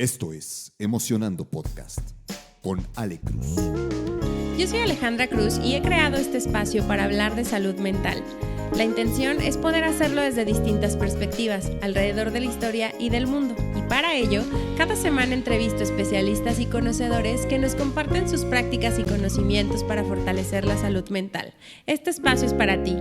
Esto es Emocionando Podcast con Ale Cruz. Yo soy Alejandra Cruz y he creado este espacio para hablar de salud mental. La intención es poder hacerlo desde distintas perspectivas, alrededor de la historia y del mundo. Y para ello, cada semana entrevisto especialistas y conocedores que nos comparten sus prácticas y conocimientos para fortalecer la salud mental. Este espacio es para ti.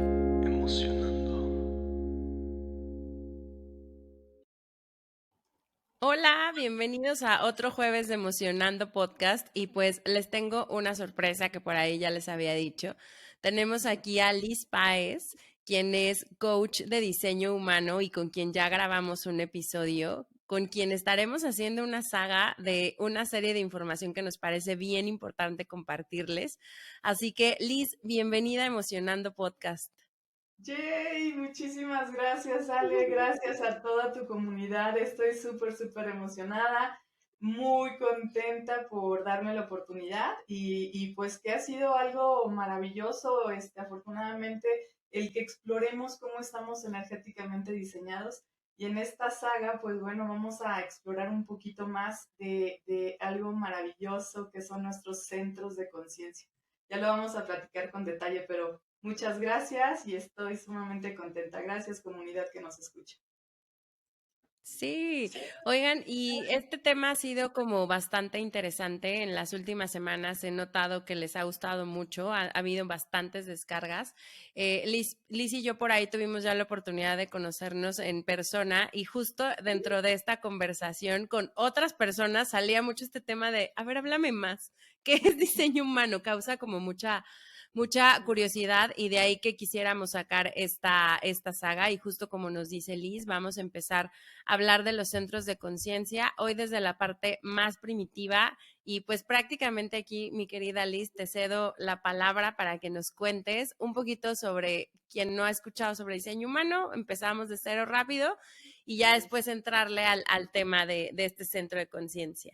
Hola, bienvenidos a otro jueves de Emocionando Podcast y pues les tengo una sorpresa que por ahí ya les había dicho. Tenemos aquí a Liz Páez, quien es coach de diseño humano y con quien ya grabamos un episodio, con quien estaremos haciendo una saga de una serie de información que nos parece bien importante compartirles. Así que Liz, bienvenida a Emocionando Podcast. Yay, muchísimas gracias, Ale. Gracias a toda tu comunidad. Estoy súper emocionada, muy contenta por darme la oportunidad y pues que ha sido algo maravilloso, afortunadamente, el que exploremos cómo estamos energéticamente diseñados. Y en esta saga, pues bueno, vamos a explorar un poquito más de algo maravilloso que son nuestros centros de conciencia. Ya lo vamos a platicar con detalle, pero muchas gracias y estoy sumamente contenta. Gracias, comunidad que nos escucha. Sí, oigan, y este tema ha sido como bastante interesante en las últimas semanas. He notado que les ha gustado mucho, ha habido bastantes descargas. Liz y yo por ahí tuvimos ya la oportunidad de conocernos en persona y justo dentro de esta conversación con otras personas salía mucho este tema de, a ver, háblame más, ¿qué es diseño humano? Causa como mucha curiosidad y de ahí que quisiéramos sacar esta saga y justo como nos dice Liz, vamos a empezar a hablar de los centros de conciencia, hoy desde la parte más primitiva y pues prácticamente aquí, mi querida Liz, te cedo la palabra para que nos cuentes un poquito sobre quien no ha escuchado sobre diseño humano, empezamos de cero rápido y ya después entrarle al tema de este centro de conciencia.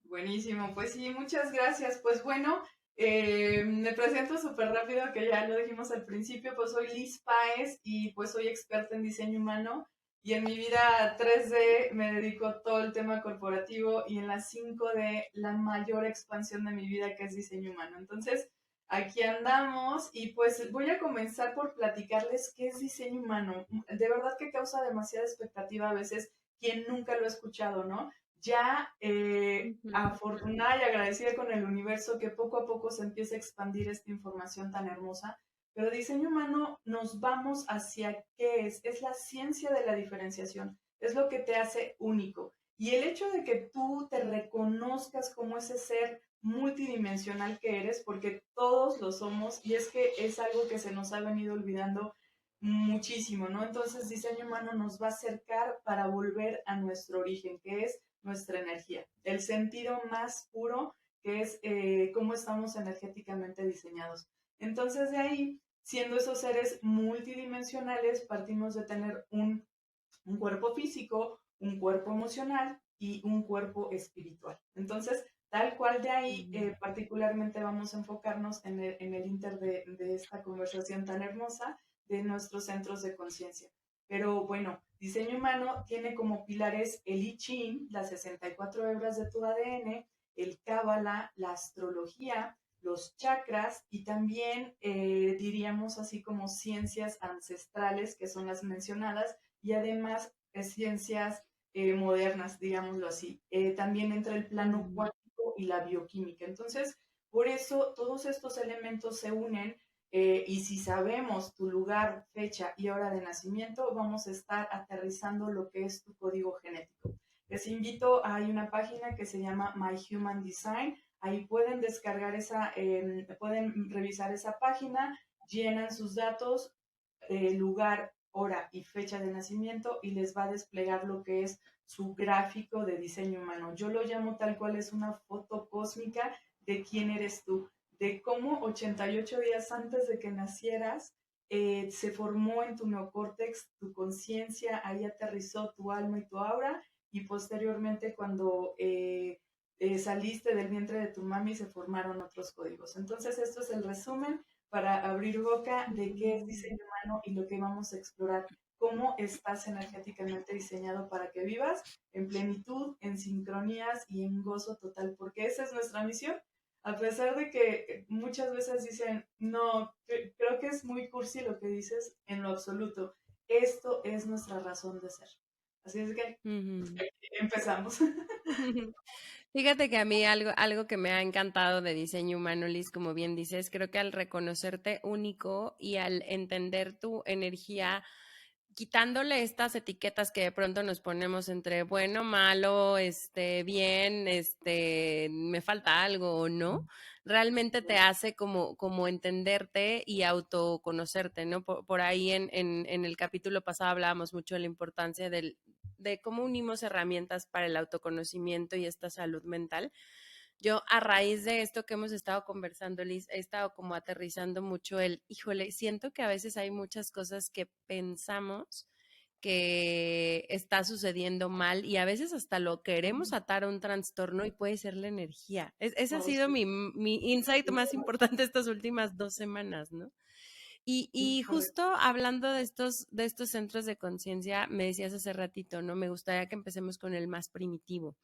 Buenísimo, pues sí, muchas gracias. Pues bueno, me presento súper rápido, que ya lo dijimos al principio, pues soy Liz Páez y pues soy experta en diseño humano y en mi vida 3D me dedico a todo el tema corporativo y en la 5D la mayor expansión de mi vida que es diseño humano. Entonces, aquí andamos y pues voy a comenzar por platicarles qué es diseño humano. De verdad que causa demasiada expectativa a veces quien nunca lo ha escuchado, ¿no? Ya afortunada y agradecida con el universo que poco a poco se empieza a expandir esta información tan hermosa, pero diseño humano nos vamos hacia qué es la ciencia de la diferenciación, es lo que te hace único. Y el hecho de que tú te reconozcas como ese ser multidimensional que eres, porque todos lo somos, y es que es algo que se nos ha venido olvidando muchísimo, ¿no? Entonces, diseño humano nos va a acercar para volver a nuestro origen, que es nuestra energía, el sentido más puro que es cómo estamos energéticamente diseñados. Entonces de ahí, siendo esos seres multidimensionales, partimos de tener un cuerpo físico, un cuerpo emocional y un cuerpo espiritual. Entonces, tal cual de ahí, particularmente vamos a enfocarnos en el inter de esta conversación tan hermosa de nuestros centros de conciencia. Pero bueno, diseño humano tiene como pilares el I Ching, las 64 hebras de tu ADN, el Cábala, la astrología, los chakras y también diríamos así como ciencias ancestrales, que son las mencionadas, y además ciencias modernas, digámoslo así. También entra el plano cuántico y la bioquímica. Entonces, por eso todos estos elementos se unen y si sabemos tu lugar, fecha y hora de nacimiento, vamos a estar aterrizando lo que es tu código genético. Les invito, hay una página que se llama My Human Design. Ahí pueden descargar pueden revisar esa página, llenan sus datos, lugar, hora y fecha de nacimiento y les va a desplegar lo que es su gráfico de diseño humano. Yo lo llamo tal cual es una foto cósmica de quién eres tú, de cómo 88 días antes de que nacieras se formó en tu neocórtex tu conciencia, ahí aterrizó tu alma y tu aura y posteriormente cuando saliste del vientre de tu mami se formaron otros códigos. Entonces esto es el resumen para abrir boca de qué es diseño humano y lo que vamos a explorar cómo estás energéticamente diseñado para que vivas en plenitud, en sincronías y en gozo total, porque esa es nuestra misión. A pesar de que muchas veces dicen, no, creo que es muy cursi lo que dices, en lo absoluto. Esto es nuestra razón de ser. Así es que empezamos. Fíjate que a mí algo que me ha encantado de diseño humano, Liz, como bien dices, creo que al reconocerte único y al entender tu energía, quitándole estas etiquetas que de pronto nos ponemos entre bueno, malo, bien, me falta algo o no, realmente te hace como entenderte y autoconocerte, ¿no? Por ahí en el capítulo pasado hablábamos mucho de la importancia de cómo unimos herramientas para el autoconocimiento y esta salud mental. Yo a raíz de esto que hemos estado conversando, Liz, he estado como aterrizando mucho híjole, siento que a veces hay muchas cosas que pensamos que está sucediendo mal y a veces hasta lo queremos atar a un trastorno y puede ser la energía. Ese ha Oh, sido sí. mi insight más importante estas últimas 2 semanas, ¿no? Y Correcto. justo hablando de estos centros de conciencia, me decías hace ratito, ¿no? Me gustaría que empecemos con el más primitivo,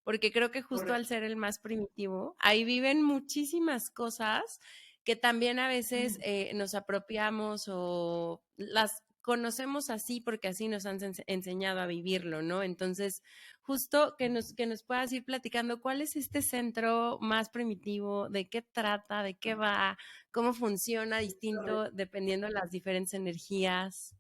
porque creo que justo al Correcto. ser el más primitivo, ahí viven muchísimas cosas que también a veces nos apropiamos o las conocemos así porque así nos han enseñado a vivirlo, ¿no? Entonces, justo que nos puedas ir platicando cuál es este centro más primitivo, de qué trata, de qué va, cómo funciona distinto Correcto. dependiendo de las diferentes energías.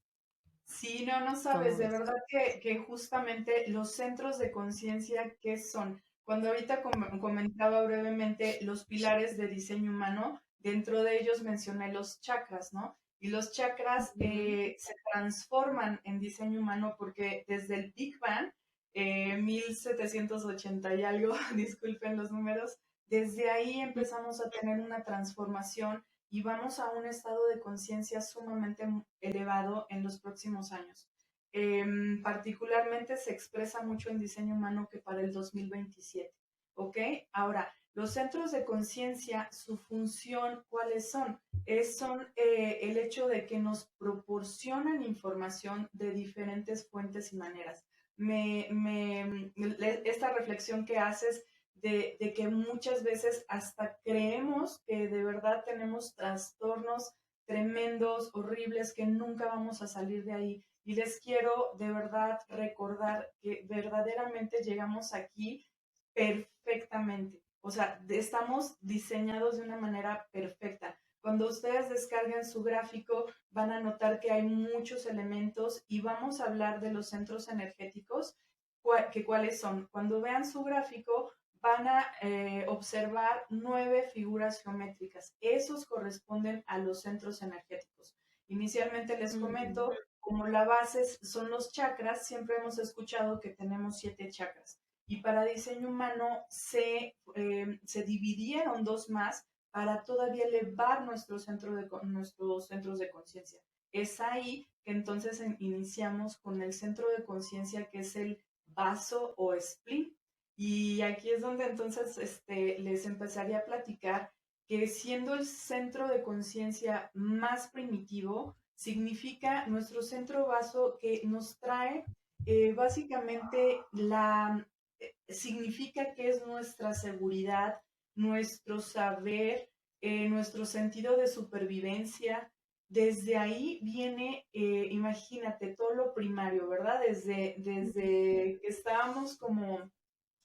Sí, no, no sabes, ¿Cómo de ves? verdad que justamente los centros de conciencia, ¿qué son? Cuando ahorita comentaba brevemente los pilares de diseño humano, dentro de ellos mencioné los chakras, ¿no? Y los chakras Ujú, se transforman en diseño humano porque desde el Big Bang, 1780 y algo, disculpen los números, desde ahí empezamos a tener una transformación y vamos a un estado de conciencia sumamente elevado en los próximos años. Particularmente se expresa mucho en diseño humano que para el 2027. ¿Ok? Ahora, los centros de conciencia, su función, ¿cuáles son? Son el hecho de que nos proporcionan información de diferentes fuentes y maneras. Esta reflexión que haces de que muchas veces hasta creemos que de verdad tenemos trastornos tremendos, horribles, que nunca vamos a salir de ahí. Y les quiero de verdad recordar que verdaderamente llegamos aquí perfectamente. O sea, estamos diseñados de una manera perfecta. Cuando ustedes descarguen su gráfico, van a notar que hay muchos elementos y vamos a hablar de los centros energéticos, cuáles son. Cuando vean su gráfico, van a observar 9 figuras geométricas. Esos corresponden a los centros energéticos. Inicialmente les ujú, comento, como la base son los chakras, siempre hemos escuchado que tenemos 7 chakras. Y para diseño humano se dividieron 2 más para todavía elevar nuestros centros de conciencia. Es ahí que entonces iniciamos con el centro de conciencia que es el vaso o spleen. Y aquí es donde entonces les empezaría a platicar que siendo el centro de conciencia más primitivo, significa nuestro centro vaso que nos trae básicamente significa que es nuestra seguridad, nuestro saber, nuestro sentido de supervivencia. Desde ahí viene, imagínate, todo lo primario, ¿verdad? Desde que estábamos como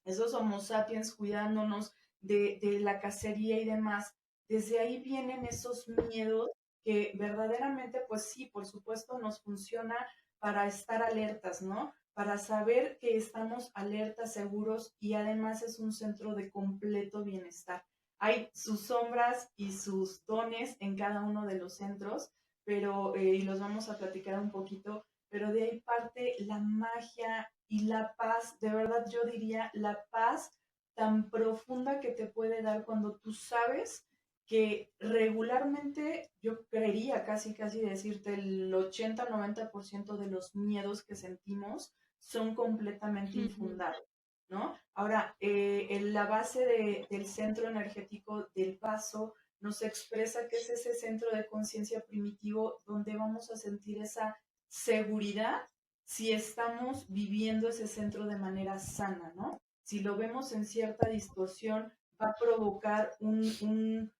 esos Homo sapiens cuidándonos de la cacería y demás, desde ahí vienen esos miedos que verdaderamente, pues sí, por supuesto, nos funciona para estar alertas, ¿no? Para saber que estamos alertas, seguros y además es un centro de completo bienestar. Hay sus sombras y sus dones en cada uno de los centros, pero, y los vamos a platicar un poquito, pero de ahí parte la magia y la paz, de verdad yo diría la paz tan profunda que te puede dar cuando tú sabes que regularmente yo creería casi decirte el 80-90% de los miedos que sentimos son completamente ujú. infundados, ¿no? Ahora, en la base del centro energético del paso nos expresa que es ese centro de conciencia primitivo donde vamos a sentir esa seguridad si estamos viviendo ese centro de manera sana, ¿no? Si lo vemos en cierta distorsión, va a provocar un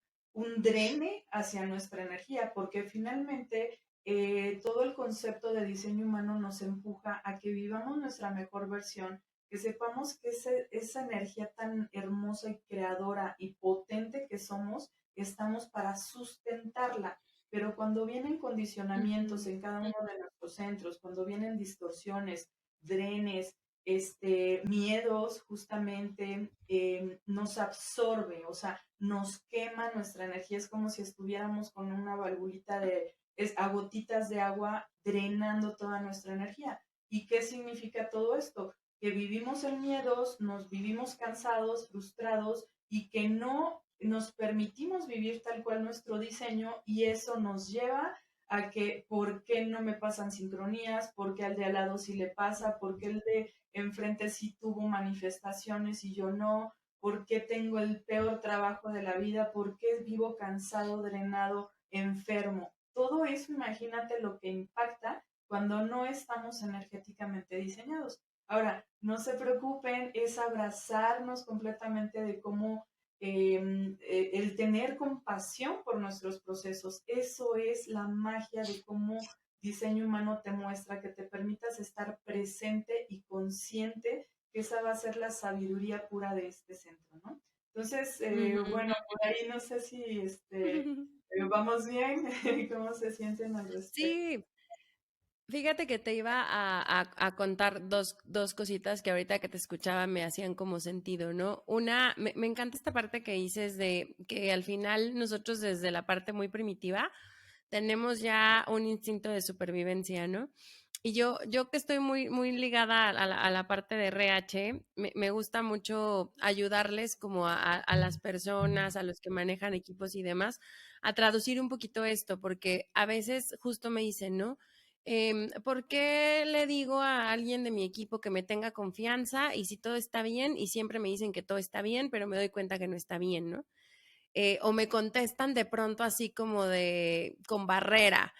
drene hacia nuestra energía, porque finalmente todo el concepto de diseño humano nos empuja a que vivamos nuestra mejor versión, que sepamos que esa energía tan hermosa y creadora y potente que somos, estamos para sustentarla. Pero cuando vienen condicionamientos en cada uno de nuestros centros, cuando vienen distorsiones, drenes, miedos, justamente nos absorbe, o sea, nos quema nuestra energía. Es como si estuviéramos con una valvulita a gotitas de agua drenando toda nuestra energía. ¿Y qué significa todo esto? Que vivimos en miedos, nos vivimos cansados, frustrados y que no nos permitimos vivir tal cual nuestro diseño, y eso nos lleva a que, ¿por qué no me pasan sincronías? ¿Por qué al de al lado sí le pasa? ¿Por qué el de enfrente sí tuvo manifestaciones y yo no? ¿Por qué tengo el peor trabajo de la vida? ¿Por qué vivo cansado, drenado, enfermo? Todo eso, imagínate lo que impacta cuando no estamos energéticamente diseñados. Ahora, no se preocupen, es abrazarnos completamente de cómo el tener compasión por nuestros procesos. Eso es la magia de cómo diseño humano te muestra, que te permitas estar presente y consciente, que esa va a ser la sabiduría pura de este centro, ¿no? Entonces, bueno, por ahí no sé si vamos bien, cómo se sienten al respecto. Sí, fíjate que te iba a contar dos cositas que ahorita que te escuchaba me hacían como sentido, ¿no? Una, me encanta esta parte que dices de que al final nosotros desde la parte muy primitiva tenemos ya un instinto de supervivencia, ¿no? Y yo que estoy muy ligada a la parte de RH, me gusta mucho ayudarles como a las personas, a los que manejan equipos y demás, a traducir un poquito esto, porque a veces justo me dicen, ¿no? ¿Por qué le digo a alguien de mi equipo que me tenga confianza y si todo está bien y siempre me dicen que todo está bien, pero me doy cuenta que no está bien, ¿no? O me contestan de pronto así como de con barrera,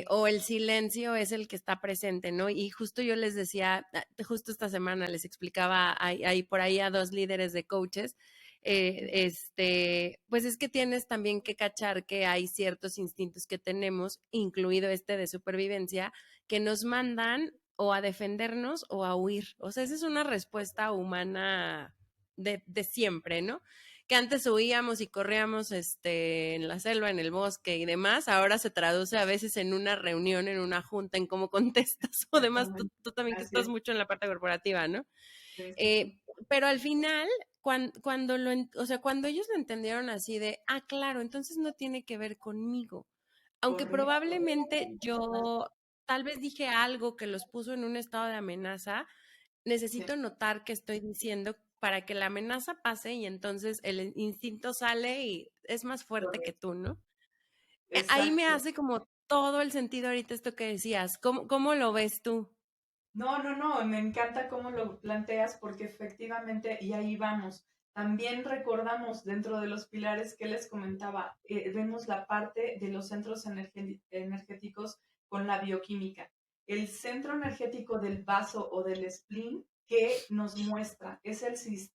o el silencio es el que está presente, ¿no? Y justo yo les decía, justo esta semana les explicaba ahí por ahí a dos líderes de coaches, pues es que tienes también que cachar que hay ciertos instintos que tenemos, incluido este de supervivencia, que nos mandan o a defendernos o a huir. O sea, esa es una respuesta humana de siempre, ¿no? Que antes huíamos y corríamos en la selva, en el bosque y demás, ahora se traduce a veces en una reunión, en una junta, en cómo contestas o demás, tú también que Así estás es. mucho en la parte corporativa, ¿no? Sí, sí, sí. Eh, pero al final, o sea, cuando ellos lo entendieron así de, claro, entonces no tiene que ver conmigo, aunque Correcto. probablemente yo tal vez dije algo que los puso en un estado de amenaza, Sí, necesito notar qué estoy diciendo para que la amenaza pase y entonces el instinto sale y es más fuerte que correcto. tú, ¿no? Ahí me Exacto. hace como todo el sentido ahorita esto que decías. ¿Cómo lo ves tú? No, no, no, me encanta cómo lo planteas porque efectivamente, y ahí vamos, también recordamos dentro de los pilares que les comentaba, vemos la parte de los centros energéticos con la bioquímica. El centro energético del vaso o del spleen que nos muestra,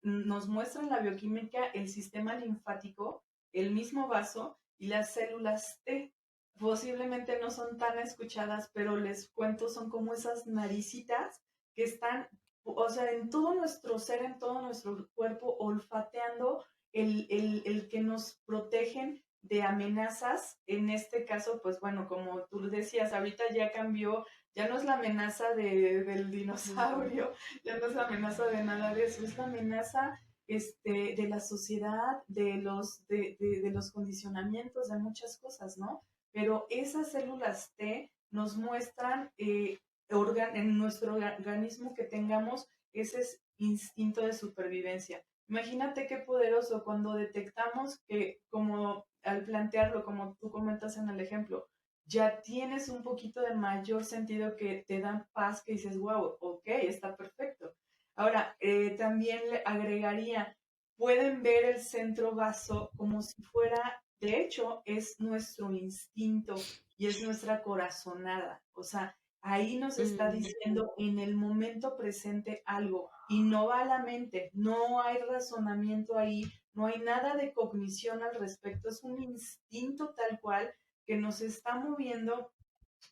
nos muestra en la bioquímica el sistema linfático, el mismo vaso y las células T. Posiblemente no son tan escuchadas, pero les cuento, son como esas naricitas que están, o sea, en todo nuestro ser, en todo nuestro cuerpo, olfateando el que nos protegen de amenazas. En este caso, pues bueno, como tú decías, ahorita ya cambió, ya no es la amenaza del dinosaurio, ya no es la amenaza de nada de eso, es la amenaza de la sociedad, de los condicionamientos, de muchas cosas, ¿no? Pero esas células T nos muestran en nuestro organismo que tengamos ese instinto de supervivencia. Imagínate qué poderoso cuando detectamos que, como al plantearlo, como tú comentas en el ejemplo, ya tienes un poquito de mayor sentido que te dan paz, que dices, wow, ok, está perfecto. Ahora, también le agregaría, pueden ver el centro vaso como si fuera, de hecho, es nuestro instinto y es nuestra corazonada. O sea, ahí nos está diciendo en el momento presente algo y no va a la mente, no hay razonamiento ahí, no hay nada de cognición al respecto, es un instinto tal cual que nos está moviendo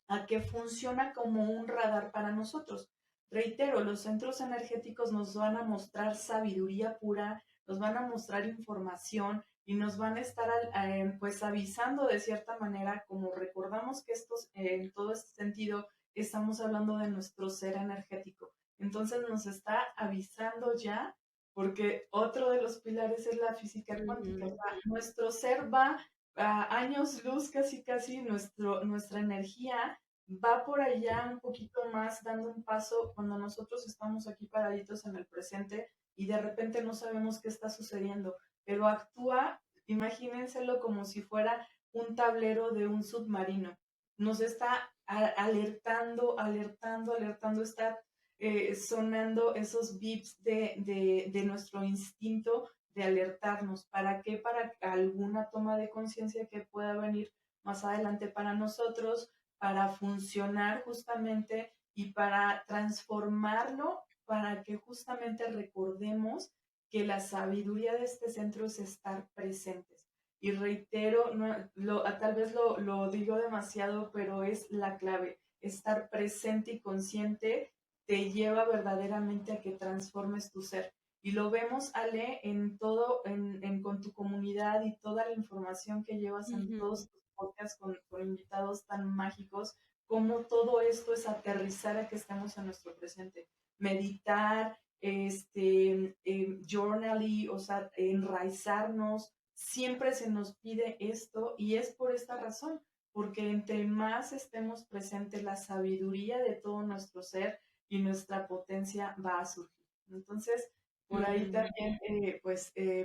a que funciona como un radar para nosotros. Reitero, los centros energéticos nos van a mostrar sabiduría pura, nos van a mostrar información y nos van a estar pues avisando de cierta manera, como recordamos que estos, en todo este sentido, estamos hablando de nuestro ser energético. Entonces nos está avisando ya, porque otro de los pilares es la física cuántica. O sea, nuestro ser va a años luz, casi, nuestra energía va por allá un poquito más, dando un paso cuando nosotros estamos aquí paraditos en el presente y de repente no sabemos qué está sucediendo, pero actúa, imagínenselo como si fuera un tablero de un submarino. Nos está alertando, está sonando esos beeps de nuestro instinto de alertarnos. ¿Para qué? Para alguna toma de conciencia que pueda venir más adelante para nosotros, para funcionar justamente y para transformarlo, para que justamente recordemos que la sabiduría de este centro es estar presentes. Y reitero, no, tal vez lo digo demasiado, pero es la clave. Estar presente y consciente te lleva verdaderamente a que transformes tu ser. Y lo vemos, Ale, en todo, con tu comunidad y toda la información que llevas en todos tus podcasts con invitados tan mágicos, cómo todo esto es aterrizar a que estamos en nuestro presente. Meditar, journaling, o sea, enraizarnos, siempre se nos pide esto y es por esta razón, porque entre más estemos presentes, la sabiduría de todo nuestro ser y nuestra potencia va a surgir. Entonces, por ahí también,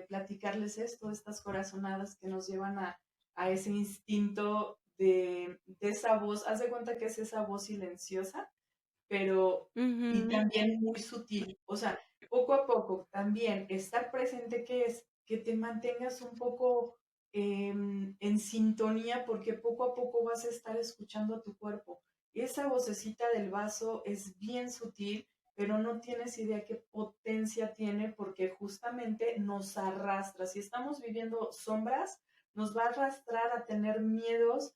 platicarles esto, estas corazonadas que nos llevan a ese instinto de esa voz. Haz de cuenta que es esa voz silenciosa, pero y también muy sutil. O sea, poco a poco también estar presente, que es que te mantengas un poco en sintonía, porque poco a poco vas a estar escuchando a tu cuerpo. Esa vocecita del vaso es bien sutil, pero no tienes idea qué potencia tiene, porque justamente nos arrastra. Si estamos viviendo sombras, nos va a arrastrar a tener miedos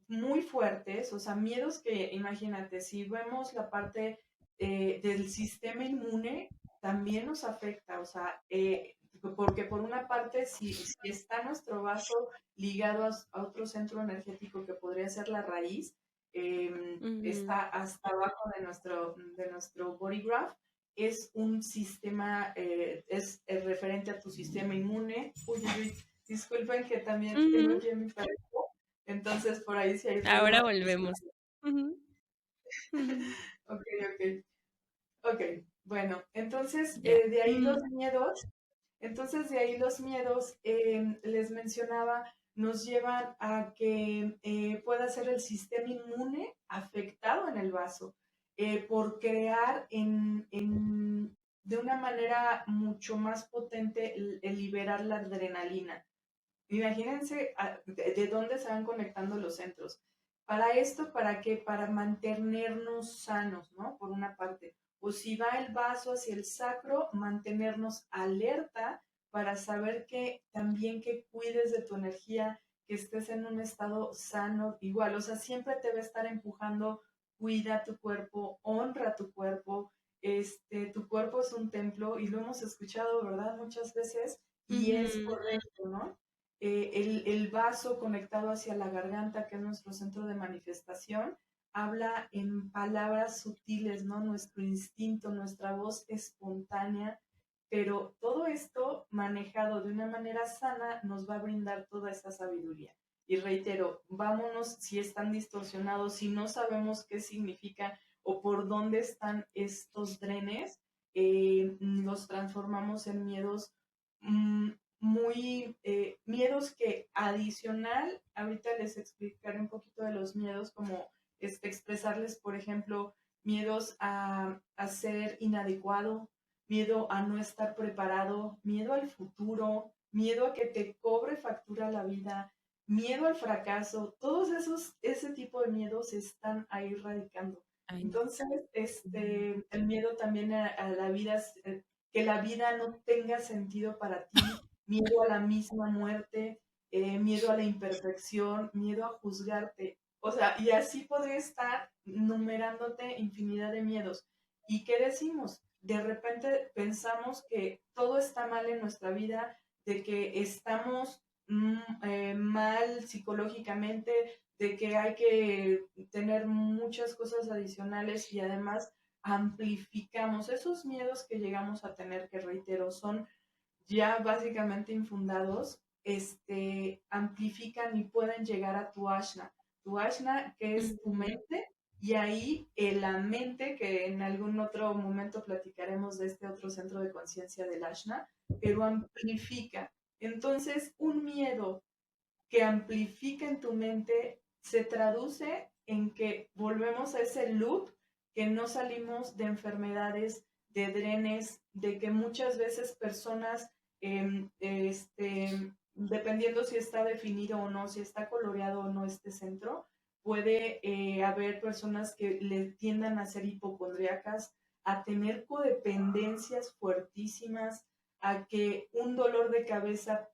muy fuertes, o sea, miedos que, imagínate, si vemos la parte del sistema inmune, también nos afecta, o sea, porque por una parte, si está nuestro vaso ligado a otro centro energético que podría ser la raíz, está hasta abajo de nuestro body graph, es un sistema, es referente a tu sistema inmune. Uy, uy, uy, disculpen que también tengo aquí en mi pared. Entonces, por ahí sí hay ruido. Ahora volvemos. Ok, ok. Ok, bueno, entonces Ya. de ahí los miedos, les mencionaba, nos llevan a que pueda ser el sistema inmune afectado en el vaso por crear de una manera mucho más potente el liberar la adrenalina. Imagínense de dónde se van conectando los centros. Para esto, ¿para qué? Para mantenernos sanos, ¿no? Por una parte. O si va el vaso hacia el sacro, mantenernos alerta para saber que también que cuides de tu energía, que estés en un estado sano, igual. O sea, siempre te va a estar empujando, cuida tu cuerpo, honra tu cuerpo. Tu cuerpo es un templo y lo hemos escuchado, ¿verdad? Muchas veces y es correcto, ¿no? El vaso conectado hacia la garganta, que es nuestro centro de manifestación, habla en palabras sutiles, ¿no? Nuestro instinto, nuestra voz espontánea, pero todo esto manejado de una manera sana nos va a brindar toda esa sabiduría. Y reitero, vámonos si están distorsionados, si no sabemos qué significa o por dónde están estos drenes, los transformamos en miedos muy miedos que adicional, ahorita les explicaré un poquito de los miedos, como expresarles, por ejemplo, miedos a ser inadecuado, miedo a no estar preparado, miedo al futuro, miedo a que te cobre factura la vida, miedo al fracaso, ese tipo de miedos están ahí radicando. Ay, Entonces, ujú, el miedo también a la vida, que la vida no tenga sentido para ti, miedo a la misma muerte, miedo a la imperfección, miedo a juzgarte. O sea, y así podría estar numerándote infinidad de miedos. ¿Y qué decimos? De repente pensamos que todo está mal en nuestra vida, de que estamos mal psicológicamente, de que hay que tener muchas cosas adicionales y además amplificamos esos miedos que llegamos a tener, que reitero, son ya básicamente infundados, amplifican y pueden llegar a tu ashna. Tu ashna, que es tu ujú, mente, y ahí la mente, que en algún otro momento platicaremos de este otro centro de conciencia del ashna, pero amplifica. Entonces, un miedo que amplifica en tu mente se traduce en que volvemos a ese loop, que no salimos de enfermedades, de drenes, de que muchas veces personas, dependiendo si está definido o no, si está coloreado o no este centro, puede haber personas que le tiendan a ser hipocondríacas, a tener codependencias fuertísimas, a que un dolor de cabeza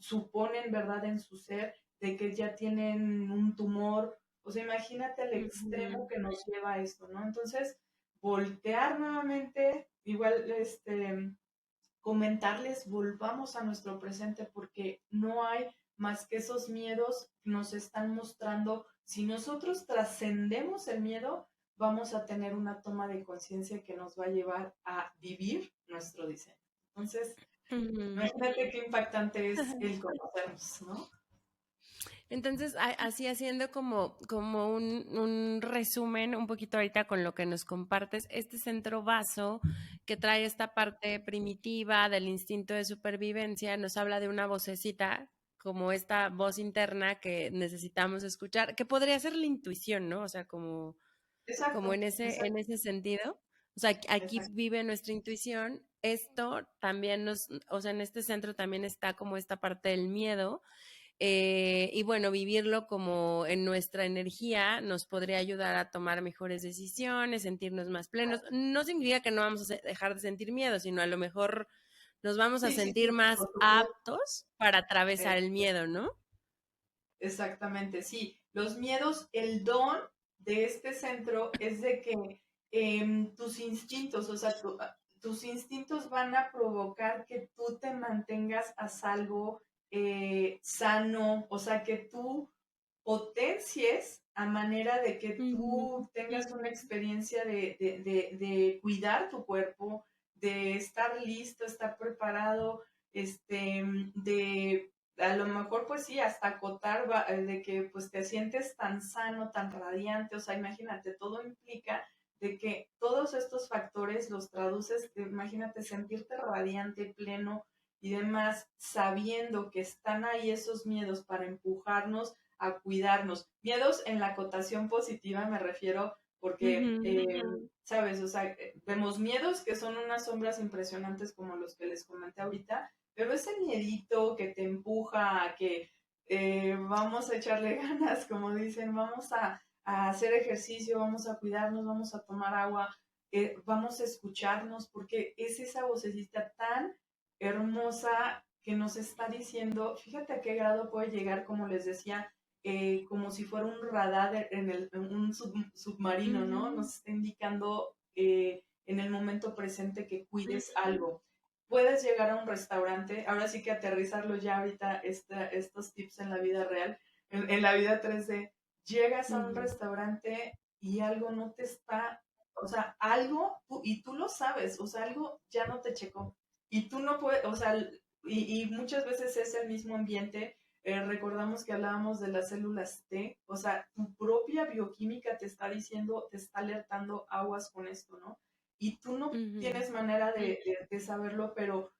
suponen, ¿verdad?, en su ser, de que ya tienen un tumor. O sea, imagínate el extremo ujú. que nos lleva a esto, ¿no? Entonces, voltear nuevamente, igual, comentarles, volvamos a nuestro presente, porque no hay más que esos miedos que nos están mostrando. Si nosotros trascendemos el miedo, vamos a tener una toma de conciencia que nos va a llevar a vivir nuestro diseño. Entonces, Ujú. imagínate qué impactante es el conocernos, ¿no? Entonces, así haciendo como un resumen un poquito ahorita con lo que nos compartes, este centro vaso que trae esta parte primitiva del instinto de supervivencia, nos habla de una vocecita, como esta voz interna que necesitamos escuchar, que podría ser la intuición, ¿no? O sea, como Exacto, en exacto, ese sentido. O sea, aquí exacto. vive nuestra intuición. Esto también o sea, en este centro también está como esta parte del miedo, y bueno, vivirlo como en nuestra energía nos podría ayudar a tomar mejores decisiones, sentirnos más plenos. No significa que no vamos a dejar de sentir miedo, sino a lo mejor nos vamos a Sí, sí, sentir sí, más por supuesto. aptos para atravesar el Eh, miedo, ¿no? Exactamente, sí. Los miedos, el don de este centro es de que tus instintos, o sea, tus instintos van a provocar que tú te mantengas a salvo, sano, o sea, que tú potencies a manera de que Ujú, tú tengas una experiencia de cuidar tu cuerpo, de estar listo, estar preparado, de a lo mejor pues sí, hasta acotar de que pues te sientes tan sano, tan radiante, o sea, imagínate, todo implica de que todos estos factores los traduces, imagínate sentirte radiante, pleno y demás, sabiendo que están ahí esos miedos para empujarnos a cuidarnos. Miedos en la acotación positiva me refiero porque, ujú, ¿sabes? O sea, vemos miedos que son unas sombras impresionantes como los que les comenté ahorita, pero ese miedito que te empuja a que vamos a echarle ganas, como dicen, vamos a hacer ejercicio, vamos a cuidarnos, vamos a tomar agua, vamos a escucharnos, porque es esa vocecita tan hermosa que nos está diciendo, fíjate a qué grado puede llegar, como les decía, como si fuera un radar en un submarino, ¿no? ujú, Nos está indicando en el momento presente que cuides algo. Puedes llegar a un restaurante, ahora sí que aterrizarlo ya ahorita, estos tips en la vida real, en la vida 3D, llegas a un ujú, restaurante y algo no te está, o sea, algo, y tú lo sabes, o sea, algo ya no te checó. Y tú no puedes, o sea, y muchas veces es el mismo ambiente. Recordamos que hablábamos de las células T, o sea, tu propia bioquímica te está diciendo, te está alertando aguas con esto, ¿no? Y tú no ujú. tienes manera de saberlo, pero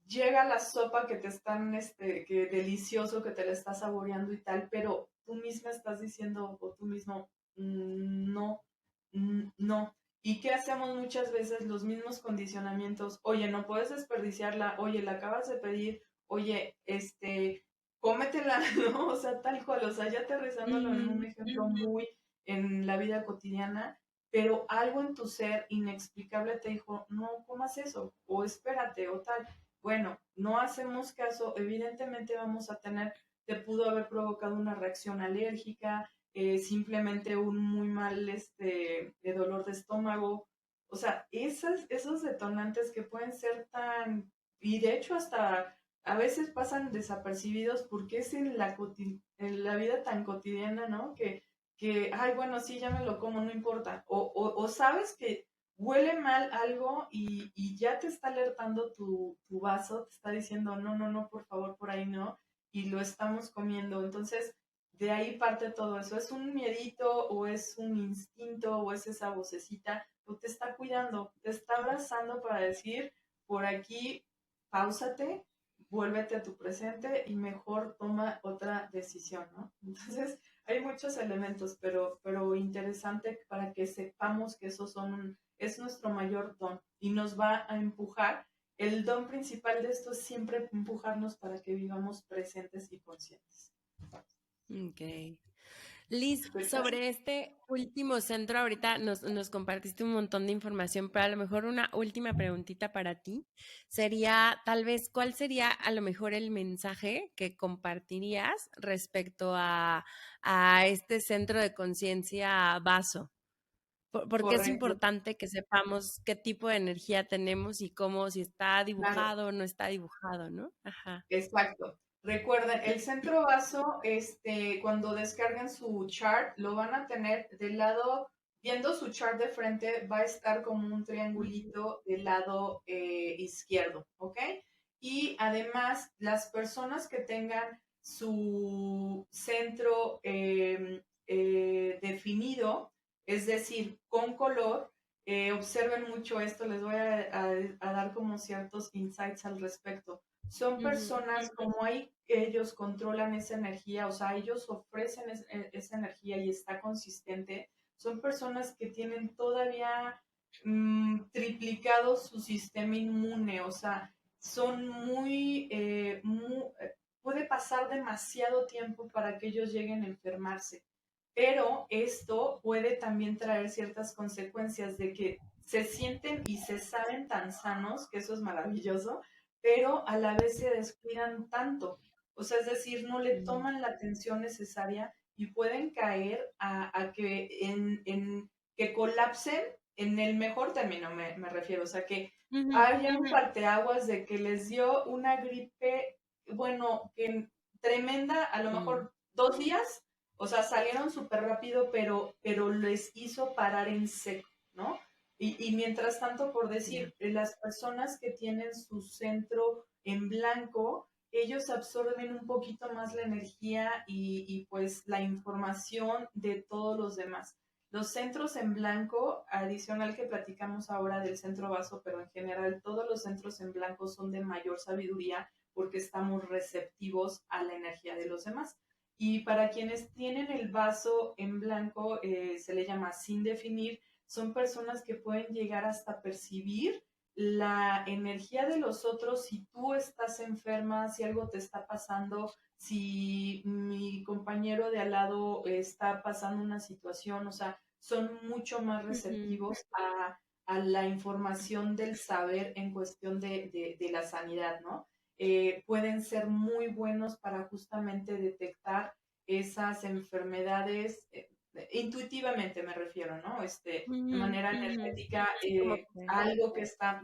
llega la sopa que te están, que delicioso, que te la estás saboreando y tal, pero tú misma estás diciendo, o tú mismo, no, no. ¿Y qué hacemos muchas veces? Los mismos condicionamientos. Oye, no puedes desperdiciarla. Oye, la acabas de pedir. Oye, cómetela, ¿no? O sea, tal cual, o sea, ya aterrizándolo en un ejemplo muy en la vida cotidiana, pero algo en tu ser inexplicable te dijo, no comas eso, o espérate, o tal. Bueno, no hacemos caso, evidentemente vamos a tener, te pudo haber provocado una reacción alérgica, simplemente un muy mal de dolor de estómago. O sea, esos detonantes que pueden ser tan, y de hecho hasta a veces pasan desapercibidos porque es en la vida tan cotidiana, ¿no? Ay, bueno, sí, ya me lo como, no importa. O sabes que huele mal algo y ya te está alertando tu vaso, te está diciendo, no, no, no, por favor, por ahí no, y lo estamos comiendo. Entonces, de ahí parte todo eso. ¿Es un miedito o es un instinto o es esa vocecita? O te está cuidando, te está abrazando para decir, por aquí, páusate, vuélvete a tu presente y mejor toma otra decisión, ¿no? Entonces, hay muchos elementos, pero interesante para que sepamos que esos es nuestro mayor don y nos va a empujar. El don principal de esto es siempre empujarnos para que vivamos presentes y conscientes. Ok. Liz, ¿Escuchas? sobre este último centro, ahorita nos compartiste un montón de información, pero a lo mejor una última preguntita para ti sería, tal vez, ¿cuál sería a lo mejor el mensaje que compartirías respecto a este centro de conciencia vaso? Porque es Correcto, importante que sepamos qué tipo de energía tenemos y cómo, si está claro. dibujado o no está dibujado, ¿no? Ajá. Exacto. Recuerden, el centro vaso, cuando descarguen su chart, lo van a tener del lado, viendo su chart de frente, va a estar como un triangulito del lado izquierdo, ¿ok? Y además, las personas que tengan su centro definido, es decir, con color, observen mucho esto, les voy a dar como ciertos insights al respecto. Son Ujú, personas como hay, ellos controlan esa energía, o sea, ellos ofrecen esa energía y está consistente. Son personas que tienen todavía triplicado su sistema inmune, o sea, son puede pasar demasiado tiempo para que ellos lleguen a enfermarse. Pero esto puede también traer ciertas consecuencias de que se sienten y se saben tan sanos, que eso es maravilloso, pero a la vez se descuidan tanto. O sea, es decir, no le ujú, toman la atención necesaria y pueden caer a que, que colapsen en el mejor término, me refiero. O sea, que ujú, haya un ujú, parteaguas de que les dio una gripe, bueno, que tremenda, a lo mm, mejor 2 días, o sea, salieron súper rápido, pero les hizo parar en seco, ¿no? Y mientras tanto, por ya. decir, las personas que tienen su centro en blanco, ellos absorben un poquito más la energía y pues la información de todos los demás. Los centros en blanco, adicional que platicamos ahora del centro vaso, pero en general todos los centros en blanco son de mayor sabiduría porque estamos receptivos a la energía de los demás. Y para quienes tienen el vaso en blanco, se le llama sin definir, son personas que pueden llegar hasta percibir la energía de los otros si tú estás enferma, si algo te está pasando, si mi compañero de al lado está pasando una situación, o sea, son mucho más Ujú, receptivos a la información del saber en cuestión de la sanidad, ¿no? Pueden ser muy buenos para justamente detectar esas enfermedades, intuitivamente me refiero, ¿no? De ujú, manera ujú. energética, Sí, como que.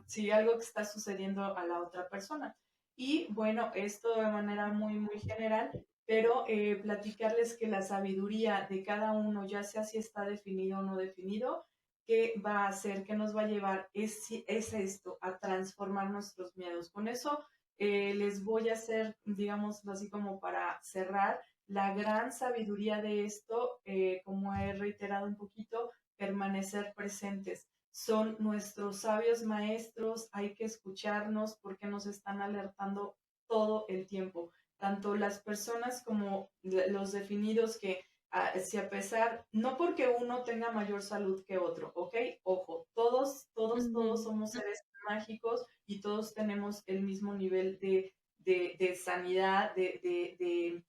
sí, algo que está sucediendo a la otra persona. Y bueno, esto de manera muy, muy general, pero platicarles que la sabiduría de cada uno, ya sea si está definido o no definido, ¿qué va a hacer? ¿Qué nos va a llevar? Es esto, a transformar nuestros miedos. Con eso les voy a hacer, digamos, así como para cerrar, la gran sabiduría de esto, como he reiterado un poquito, permanecer presentes. Son nuestros sabios maestros, hay que escucharnos porque nos están alertando todo el tiempo. Tanto las personas como los definidos que, si a pesar, no porque uno tenga mayor salud que otro, ¿ok? Ojo, todos Ujú, somos seres mágicos y todos tenemos el mismo nivel de sanidad, de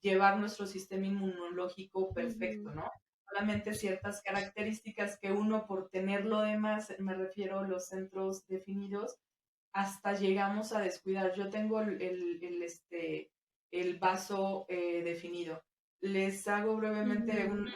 llevar nuestro sistema inmunológico perfecto, ¿no? Solamente ciertas características que uno por tenerlo de más, me refiero a los centros definidos, hasta llegamos a descuidar. Yo tengo el vaso definido. Les hago brevemente un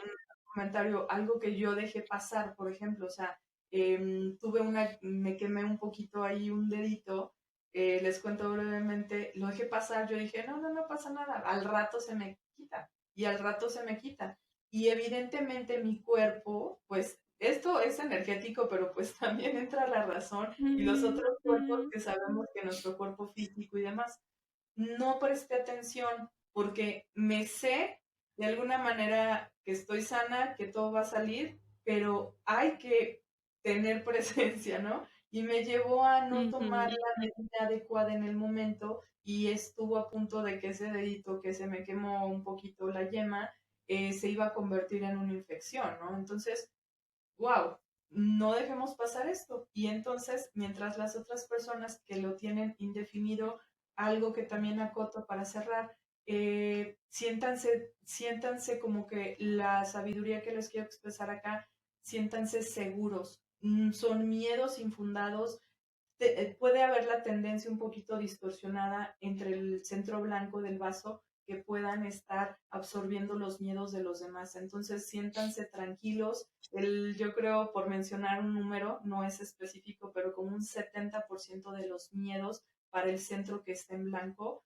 comentario, algo que yo dejé pasar, por ejemplo, o sea, me quemé un poquito ahí un dedito, les cuento brevemente, lo dejé pasar, yo dije, no pasa nada, al rato se me quita, y al rato se me quita. Y evidentemente mi cuerpo, pues esto es energético, pero pues también entra la razón y los otros cuerpos que sabemos que nuestro cuerpo físico y demás. No presté atención porque me sé de alguna manera que estoy sana, que todo va a salir, pero hay que tener presencia, ¿no? Y me llevó a no tomar la medida adecuada en el momento y estuvo a punto de que ese dedito que se me quemó un poquito la yema se iba a convertir en una infección, ¿no? Entonces, wow, no dejemos pasar esto. Y entonces, mientras las otras personas que lo tienen indefinido, algo que también acoto para cerrar, siéntanse como que la sabiduría que les quiero expresar acá, siéntanse seguros. Son miedos infundados. Puede haber la tendencia un poquito distorsionada entre el centro blanco del vaso que puedan estar absorbiendo los miedos de los demás. Entonces, siéntanse tranquilos. Yo creo, por mencionar un número, no es específico, pero como un 70% de los miedos para el centro que está en blanco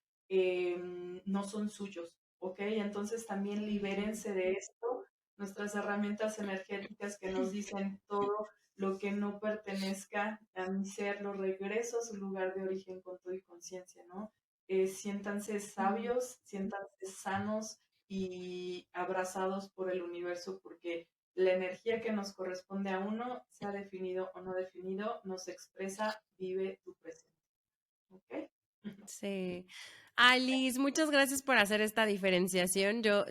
no son suyos, ¿ok? Entonces, también libérense de esto. Nuestras herramientas energéticas que nos dicen todo lo que no pertenezca a mi ser, lo regreso a su lugar de origen con todo y conciencia, ¿no? Siéntanse sabios, siéntanse sanos y abrazados por el universo, porque la energía que nos corresponde a uno, sea definido o no definido, nos expresa, vive tu presente. ¿Ok? Sí. Alice, muchas gracias por hacer esta diferenciación. Yo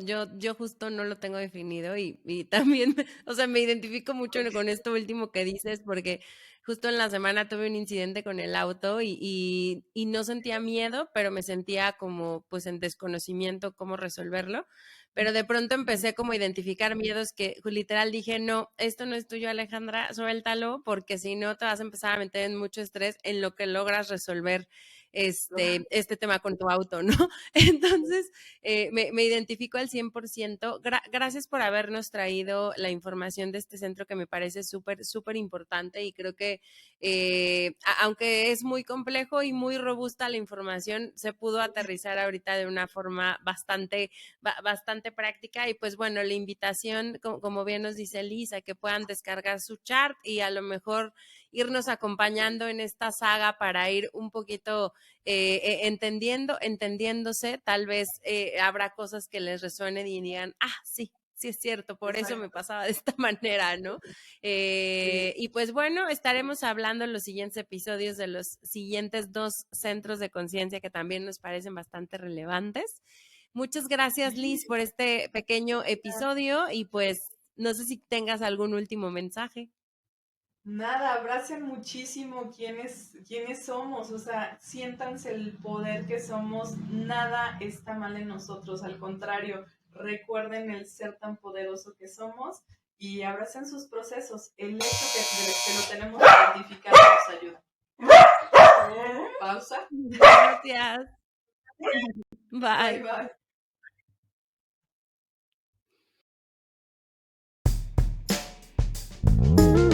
justo no lo tengo definido y también, o sea, me identifico mucho con esto último que dices porque justo en la semana tuve un incidente con el auto y no sentía miedo, pero me sentía como pues en desconocimiento cómo resolverlo. Pero de pronto empecé como a identificar miedos que literal dije, no, esto no es tuyo, Alejandra, suéltalo, porque si no te vas a empezar a meter en mucho estrés en lo que logras resolver este tema con tu auto, ¿no? Entonces, me identifico al 100%. Gracias por habernos traído la información de este centro que me parece súper, súper importante y creo que aunque es muy complejo y muy robusta la información, se pudo aterrizar ahorita de una forma bastante práctica y pues bueno, la invitación, como bien nos dice Lisa, que puedan descargar su chart y a lo mejor irnos acompañando en esta saga para ir un poquito entendiéndose, tal vez habrá cosas que les resuenen y digan, sí es cierto, por eso me pasaba de esta manera, ¿no? Y pues bueno, estaremos hablando en los siguientes episodios de los siguientes 2 centros de conciencia que también nos parecen bastante relevantes. Muchas gracias, Liz, por este pequeño episodio y pues no sé si tengas algún último mensaje. Nada, abracen muchísimo quiénes somos, o sea, siéntanse el poder que somos, nada está mal en nosotros, al contrario, recuerden el ser tan poderoso que somos y abracen sus procesos, el hecho que lo tenemos identificado nos ayuda. Pausa. Gracias. Bye. Bye, bye.